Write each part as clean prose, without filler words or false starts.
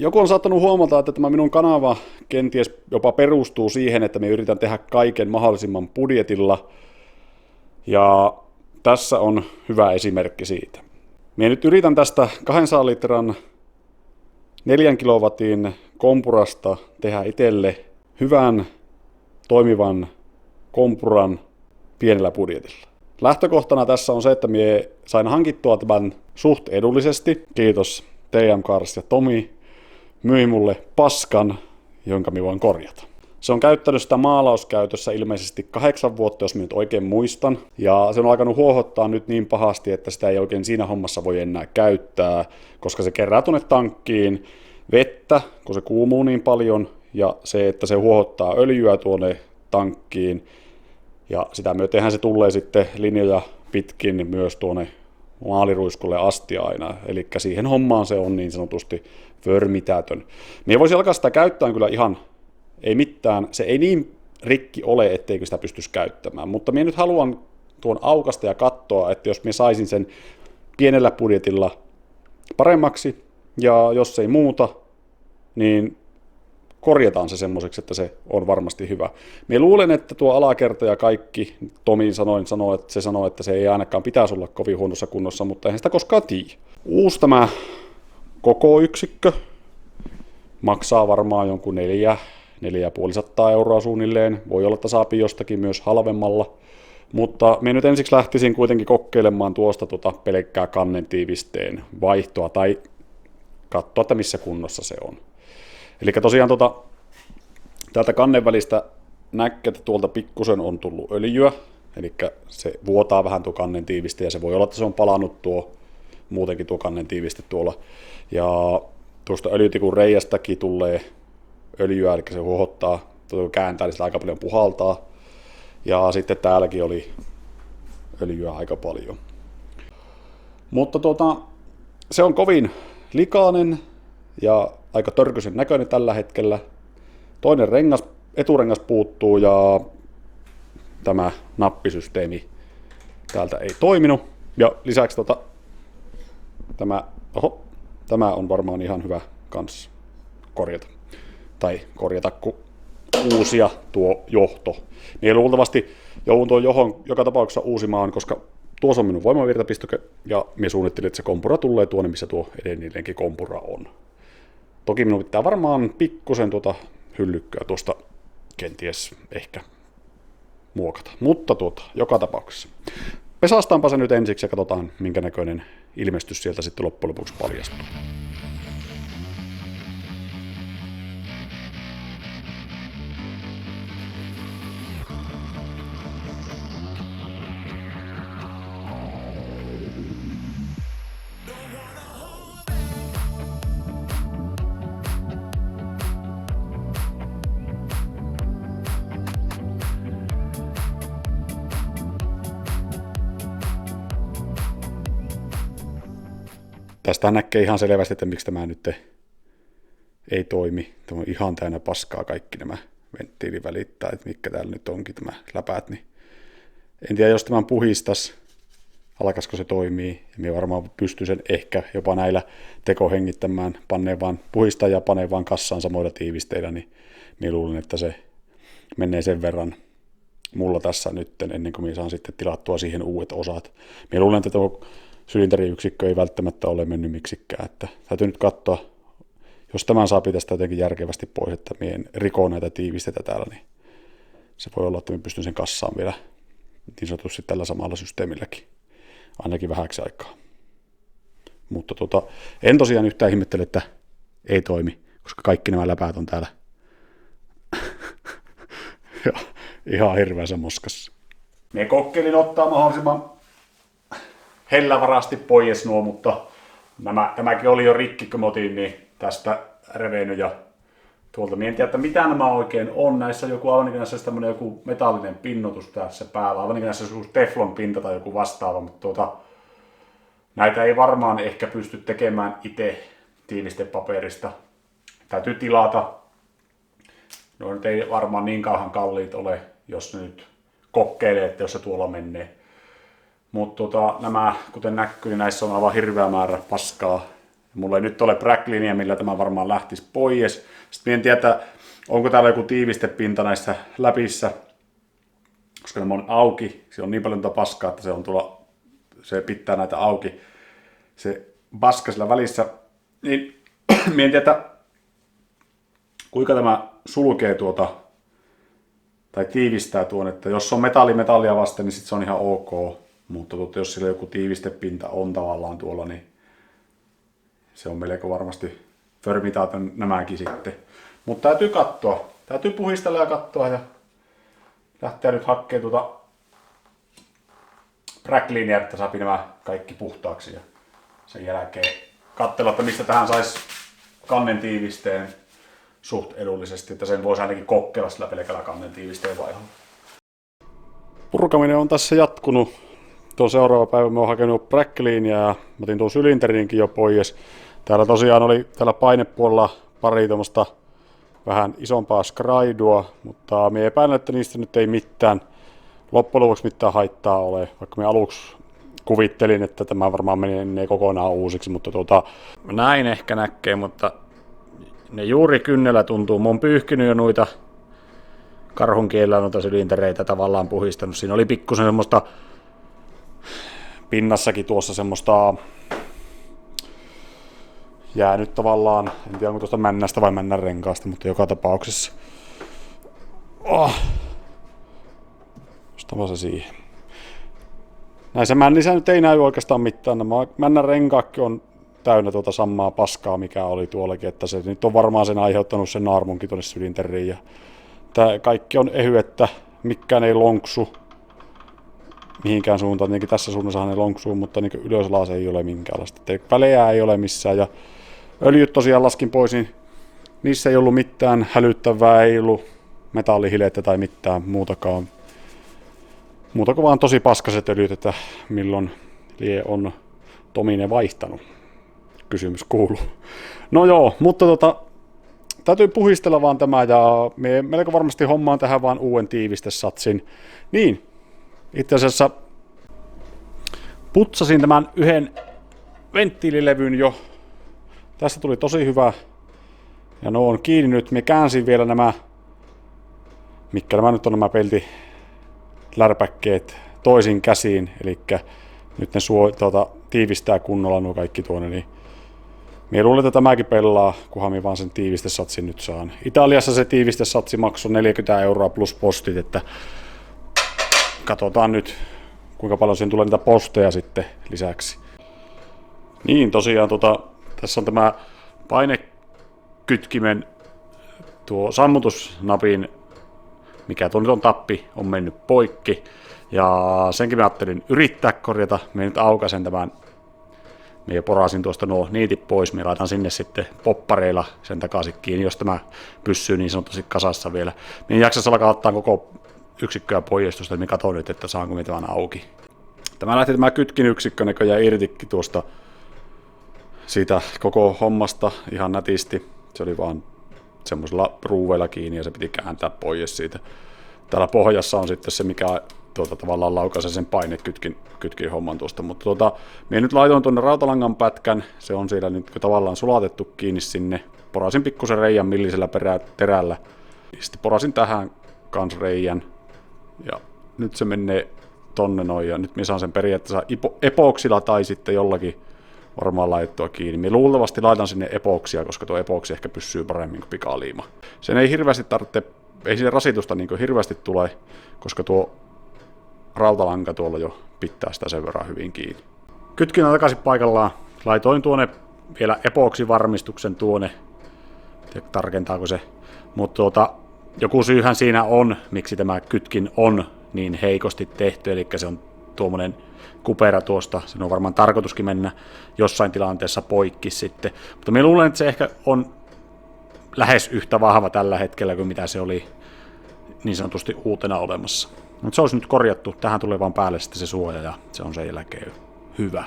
Joku on saattanut huomata, että tämä minun kanava kenties jopa perustuu siihen, että me yritän tehdä kaiken mahdollisimman budjetilla. Ja tässä on hyvä esimerkki siitä. Minä nyt yritän tästä 200 litran 4 kilowatin kompurasta tehdä itselle hyvän, toimivan kompuran pienellä budjetilla. Lähtökohtana tässä on se, että minä sain hankittua tämän suht edullisesti. Kiitos TM Cars ja Tomi. Myi mulle paskan, jonka minä voin korjata. Se on käyttänyt sitä maalauskäytössä ilmeisesti 8 vuotta, jos minä nyt oikein muistan. Ja se on alkanut huohottaa nyt niin pahasti, että sitä ei oikein siinä hommassa voi enää käyttää, koska se kerää tuonne tankkiin vettä, kun se kuumuu niin paljon, ja se, että se huohottaa öljyä tuonne tankkiin, ja sitä myötenhän se tulee sitten linjoja pitkin myös tuonne maaliruiskulle asti aina, eli siihen hommaan se on niin sanotusti förmitätön. Minä voisin alkaa sitä käyttää kyllä ihan, ei mitään, se ei niin rikki ole, etteikö sitä pystyisi käyttämään, mutta minä nyt haluan tuon aukasta ja katsoa, että jos minä saisin sen pienellä budjetilla paremmaksi, ja jos ei muuta, niin korjataan se semmoiseksi, että se on varmasti hyvä. Minä luulen, että tuo alakerta ja kaikki, Tomi sanoi, että se ei ainakaan pitäisi olla kovin huonossa kunnossa, mutta eihän sitä koskaan tiedä. Uusi tämä koko yksikkö maksaa varmaan jonkun 400–450 euroa suunnilleen. Voi olla, että saapi jostakin myös halvemmalla. Mutta minä nyt ensiksi lähtisin kuitenkin kokeilemaan tuosta pelkkää kannentiivisteen vaihtoa tai katsoa, että missä kunnossa se on. Eli tosiaan täältä kannen välistä näkee, että tuolta pikkusen on tullut öljyä, eli se vuotaa vähän tuo kannen tiiviste, ja se voi olla, että se on palannut muutenkin tuo kannen tiiviste tuolla. Ja tuosta öljytikun reiästäkin tulee öljyä, eli se huohottaa, kääntää, niin sitä aika paljon puhaltaa. Ja sitten täälläkin oli öljyä aika paljon. Mutta se on kovin likainen ja aika törkyisen näköinen tällä hetkellä. Toinen eturengas puuttuu ja tämä nappisysteemi täältä ei toiminut. Ja lisäksi tämä on varmaan ihan hyvä kans korjata. Tai korjata, kun uusia tuo johto. Niin luultavasti joudun tuon johon joka tapauksessa uusimaan, koska tuossa on minun voimavirtapistoke ja minä suunnittelin, että se kompura tulee tuonne, missä tuo edelleenkin kompura on. Toki minun pitää varmaan pikkusen hyllykköä tuosta kenties ehkä muokata, mutta joka tapauksessa. Pesastaanpa se nyt ensiksi ja katsotaan, minkä näköinen ilmestys sieltä sitten loppujen lopuksi paljastuu. Tästä näkee ihan selvästi, että miksi tämä nyt ei toimi. Tämä on ihan täynnä paskaa kaikki nämä venttiilivälit, tai mitkä täällä nyt onkin tämä läpäät. Niin en tiedä, jos tämän puhistas, alkaisiko se toimii. Ja minä varmaan pystyn sen ehkä jopa näillä tekohengittämään, puhistaa ja panee vaan kassaan samoilla tiivisteillä, niin minä luulen, että se menee sen verran mulla tässä nyt, ennen kuin minä saan sitten tilattua siihen uudet osat. Minä luulen, että tuo sylinteriyksikkö ei välttämättä ole mennyt miksikään, että täytyy nyt katsoa, jos tämän saa tästä jotenkin järkevästi pois, että minä en riko näitä tiivisteitä täällä, niin se voi olla, että minä pystyn sen kassaan vielä niin sanotusti tällä samalla systeemilläkin, ainakin vähäksi aikaa. Mutta en tosiaan yhtään ihmettele, että ei toimi, koska kaikki nämä läpäät on täällä ja ihan hirveässä moskassa. Minä kokeilin ottaa mahdollisimman hellävarasti pois nuo, mutta tämäkin oli jo rikki, kun otin niin tästä revennyt ja tuolta. Minä en tiedä, että mitä nämä oikein on. Näissä joku joku metallinen pinnotus tässä päällä, aivan näissä joku teflon pinta tai joku vastaava, mutta näitä ei varmaan ehkä pysty tekemään itse tiivistepaperista. Täytyy tilata. No nyt ei varmaan niin kauhan kalliit ole, jos nyt kokeilee, että jos se tuolla menee. Mutta nämä, kuten näkyy, niin näissä on aivan hirveä määrä paskaa. Mulla ei nyt ole backlineä, millä tämä varmaan lähtisi pois. Sitten en tiedä, onko täällä joku tiivistepinta näissä läpissä, koska nämä on auki. Se on niin paljon paskaa, että se pitää näitä auki. Se paska sillä välissä. Niin en tiedä, kuinka tämä sulkee tai tiivistää tuon, että jos on metallia vasten, niin sitten se on ihan ok. Mutta jos sillä joku tiivistepinta on tavallaan tuolla, niin se on melko varmasti förmitaat nämäkin sitten. Mutta täytyy katsoa. Täytyy puhistella ja katsoa ja lähteä nyt hakemaan backlineä, että saa nämä kaikki puhtaaksi. Ja sen jälkeen katsella, että mistä tähän saisi kannen tiivisteen suht edullisesti, että sen voisi ainakin kokeilla sillä pelkällä kannen tiivisteen vaiheella. Purkaminen on tässä jatkunut. Tuon seuraava päivä mä oon hakenut backlineä ja mä otin tuon sylinterinkin jo pois. Täällä tosiaan oli täällä painepuolella pari tuommoista vähän isompaa skraidua, mutta me epäilen, että niistä nyt ei mitään loppujen lopuksi mitään haittaa ole, vaikka me aluksi kuvittelin, että tämä varmaan menee kokonaan uusiksi, mutta näin ehkä näkee, mutta ne juuri kynnellä tuntuu. Mä oon pyyhkinyt jo noita karhun kielellä noita sylintereitä tavallaan puhistanut. Siinä oli pikkusen semmoista pinnassakin tuossa semmoista jäänyt tavallaan, en tiedä onko tuosta männästä vai männän renkaasta, mutta joka tapauksessa. Ostava se siihen. Näissä männissä nyt ei näy oikeastaan mitään. Nämä männän renkaakki on täynnä tuota samaa paskaa, mikä oli tuollakin, että se nyt on varmaan sen aiheuttanut sen naarmunkin tuonne sylinteriin. Ja tää kaikki on ehyettä, mikään ei lonksu mihinkään suuntaan. Tietenkin tässä suunnassahan ne lonksuu, mutta niin ylöslaas ei ole minkäänlaista. Välejä ei ole missään. Ja öljyt tosiaan laskin pois, niin niissä ei ollut mitään hälyttävää, ei ollut metallihilettä tai mitään muutakaan. Muuta kuin vaan tosi paskaset öljyt, että milloin lie on Tomine vaihtanut. Kysymys kuuluu. No joo, mutta täytyy puhistella vaan tämä ja me melko varmasti hommaan tähän vaan uuden tiivistesatsin. Niin, itse asiassa putsasin tämän yhden venttiililevyn jo. Tästä tuli tosi hyvä. Ja ne on kiinni nyt. Me käänsin vielä mitkä nämä nyt on nämä peltilärpäkkeet toisin käsiin. Eli nyt ne tiivistää kunnolla nuo kaikki tuonne. Niin minä luulen, että tämäkin pelaa, kunhan minä vaan sen tiivistesatsin nyt saan. Italiassa se tiivistesatsi maksoi 40 € plus postit, että katsotaan nyt, kuinka paljon siihen tulee niitä posteja sitten lisäksi. Niin, tosiaan tässä on tämä painekytkimen tuo sammutusnapin, mikä tuo nyt on tappi, on mennyt poikki. Ja senkin mä ajattelin yrittää korjata. Mä nyt aukaisen tämän. Mä porasin tuosta nuo niitit pois. Mä laitan sinne sitten poppareilla sen takaisin kiinni, jos tämä pysyy niin sanotusti kasassa vielä. Mä en jaksa alkaa ottaa koko yksikköä poistusta, niin mä katson nyt, että saanko mä tämän auki. Tämä lähti tämä kytkin yksikkö näköjään irtikki tuosta siitä koko hommasta ihan nätisti. Se oli vaan semmoisella ruuveilla kiinni ja se piti kääntää pois siitä. Täällä pohjassa on sitten se, mikä tavallaan laukaisee sen painekytkin homman tuosta. Mutta minä nyt laitoin tuonne rautalangan pätkän. Se on siellä nyt tavallaan sulatettu kiinni sinne. Porasin pikkusen reijän millisellä terällä. Sitten porasin tähän kans reijän. Ja nyt se menee tonne noin. Ja nyt minä saan sen periaatteessa epoksilla tai sitten jollakin varmaan laitettua kiinni. Minä luultavasti laitan sinne epoksia, koska tuo epoksi ehkä pysyy paremmin kuin pikaliima. Sen ei hirveästi ei sinne rasitusta niin hirveästi tule, koska tuo rautalanka tuolla jo pitää sitä sen verran hyvin kiinni. Kytkin on takaisin paikallaan. Laitoin tuonne vielä epoksivarmistuksen tuonne. Tarkentaako se? Mutta joku syyhän siinä on, miksi tämä kytkin on niin heikosti tehty. Eli se on tuommoinen kupera tuosta. Sen on varmaan tarkoituskin mennä jossain tilanteessa poikki sitten. Mutta minä luulen, että se ehkä on lähes yhtä vahva tällä hetkellä kuin mitä se oli niin sanotusti uutena olemassa. Mutta se olisi nyt korjattu. Tähän tulee vaan päälle sitten se suoja ja se on sen jälkeen hyvä.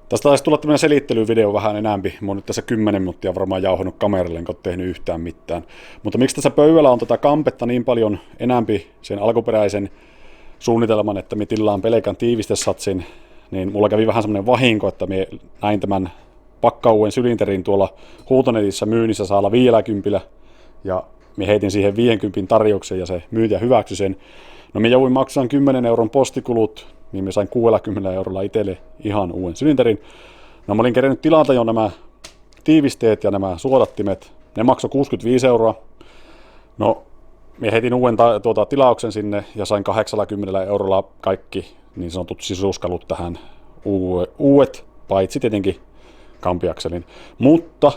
Tästä taisi tulla tämmöinen selittelyvideo vähän enämpi. Mä oon nyt tässä 10 minuuttia varmaan jauhannut kameralle, enkä ole tehnyt yhtään mitään. Mutta miksi tässä pöydällä on tätä kampetta niin paljon enämpi sen alkuperäisen suunnitelman, että me tillaan pelkän tiivistesatsin niin mulla kävi vähän semmoinen vahinko, että me näin tämän pakkauuden sylinterin tuolla huutonetissä myynnissä saalla 50, ja me heitin siihen 50 tarjouksen ja se myyjä hyväksyi sen. No me jouduin maksamaan 10 euron postikulut, niin me sain 60 eurolla itselle ihan uuden sylinterin. No mä olin kerennyt tilata jo nämä tiivisteet ja nämä suodattimet. Ne maksoi 65 euroa. No me heitin uuden tilauksen sinne ja sain 80 eurolla kaikki niin sanotut sisuskalut tähän uudet, paitsi tietenkin kampiakselin. Mutta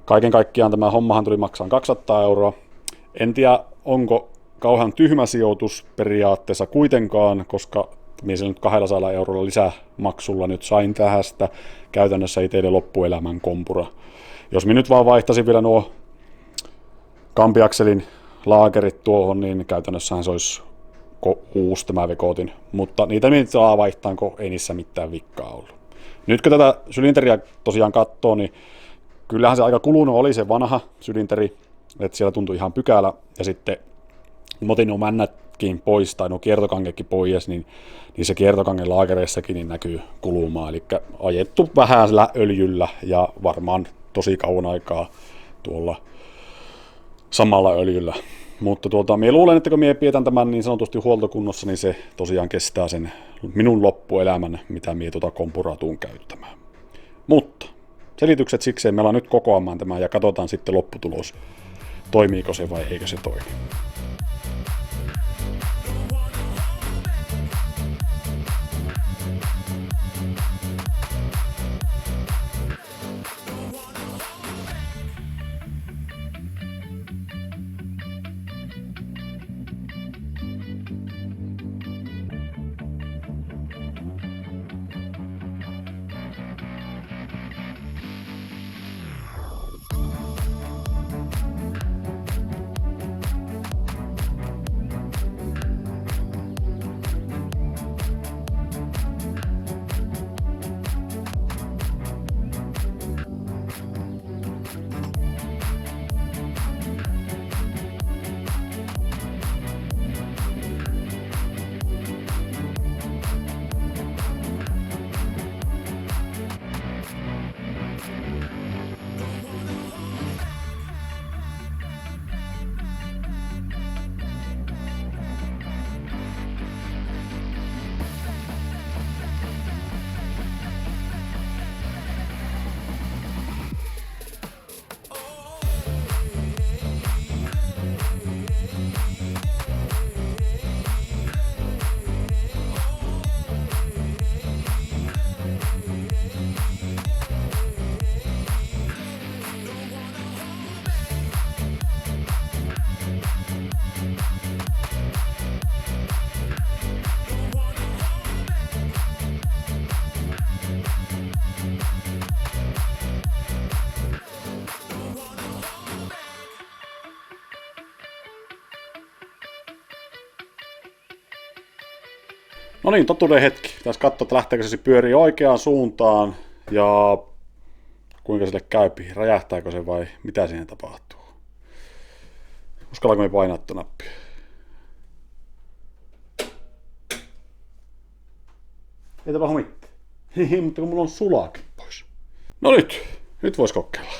kaiken kaikkiaan tämä hommahan tuli maksaa 200 euroa. En tiedä, onko kauhean tyhmä sijoitus periaatteessa kuitenkaan, koska minä nyt 200 eurolla lisämaksulla nyt sain tähästä käytännössä itselle loppuelämän kompura. Jos minä nyt vaan vaihtaisin vielä nuo kampiakselin laakerit tuohon, niin käytännössähän se olisi uusi tämä vekotin. Mutta niitä minä saa vaihtaa, kun ei niissä mitään vikkaa ollut. Nyt kun tätä sylinteriä tosiaan katsoo, niin kyllähän se aika kulunut oli se vanha sylinteri, että siellä tuntui ihan pykälä, ja sitten kun otin nuo männätkin pois, tai nuo kiertokangekin pois, niin se kiertokangen laakereissakin niin näkyy kulumaa, eli ajettu vähän sillä öljyllä, ja varmaan tosi kauan aikaa tuolla samalla öljyllä. Mutta minä luulen, että kun minä pidetään tämän niin sanotusti huoltokunnossa, niin se tosiaan kestää sen minun loppuelämän, mitä minä kompuraa tuun käyttämään. Mutta selitykset sikseen me ollaan nyt kokoamaan tämä ja katsotaan sitten lopputulos, toimiiko se vai eikö se toimi. No niin, totuuden hetki. Pitäisi katsoa, että lähteekö se pyörii oikeaan suuntaan ja kuinka sille käypi. Räjähtääkö se vai mitä siihen tapahtuu. Uskallanko me painaa tuon nappia? Ei tapahdu mitään. Hihi, mutta kun mulla on sulakin pois. No nyt vois kokeilla.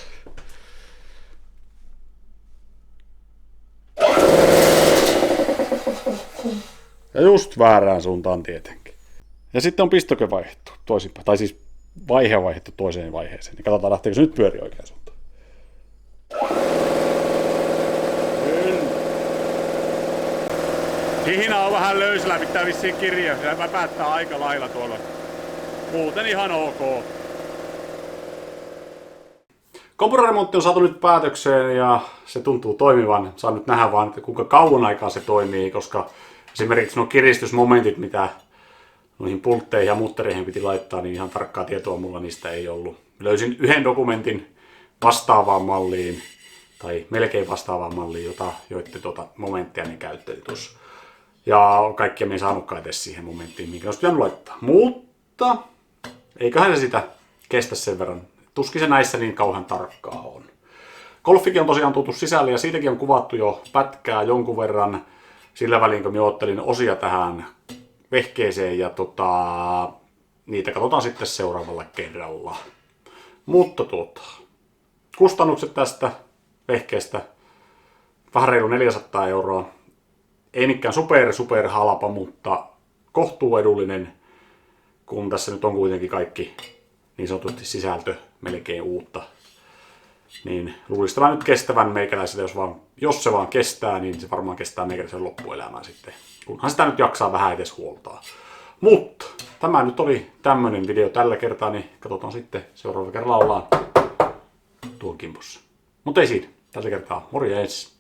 Ja just väärään suuntaan tietenkin. Ja sitten on pistokö vaihdettu toisinpäin. Tai siis vaihe vaihdettu toiseen vaiheeseen. Ja katsotaan, lähteekö se nyt pyöri oikeaan suuntaan. Hihina on vähän löysillä, pitää vissiin kirjaa. Se väpättää aika lailla tuolla. Muuten ihan ok. Kompuraremontti on saatu nyt päätökseen ja se tuntuu toimivan. Saan nyt nähdä vaan, että kuinka kauan aikaa se toimii, koska esimerkiksi nuo kiristysmomentit, mitä noihin pultteihin ja muttereihin piti laittaa, niin ihan tarkkaa tietoa mulla niistä ei ollut. Löysin yhden dokumentin vastaavaan malliin, tai melkein vastaavaan malliin, joiden momentteja ne käytteli tuossa. Ja kaikkia me ei saanutkaan edes siihen momenttiin, minkä olisi pitänyt laittaa. Mutta eiköhän se sitä kestä sen verran. Tuskin se näissä niin kauhean tarkkaa on. Golfikin on tosiaan tuotu sisälle ja siitäkin on kuvattu jo pätkää jonkun verran sillä välin, kun minä ottelin osia tähän vehkeeseen ja niitä katsotaan sitten seuraavalla kerralla. Mutta kustannukset tästä vehkeestä vähän reilu 400 €. Ei mikään super halpa, mutta kohtuuedullinen, kun tässä nyt on kuitenkin kaikki niin sanotusti sisältö melkein uutta. Niin luulisi tämän nyt kestävän meikäläiselle, jos se vaan kestää, niin se varmaan kestää meikäläisen loppuelämää sitten. Kunhan sitä nyt jaksaa vähän edes huoltaa. Mutta tämä nyt oli tämmönen video tällä kertaa, niin katsotaan sitten seuraavalla kerralla ollaan tuon kimpussa. Mutta ei siinä. Tällä kertaa morjens!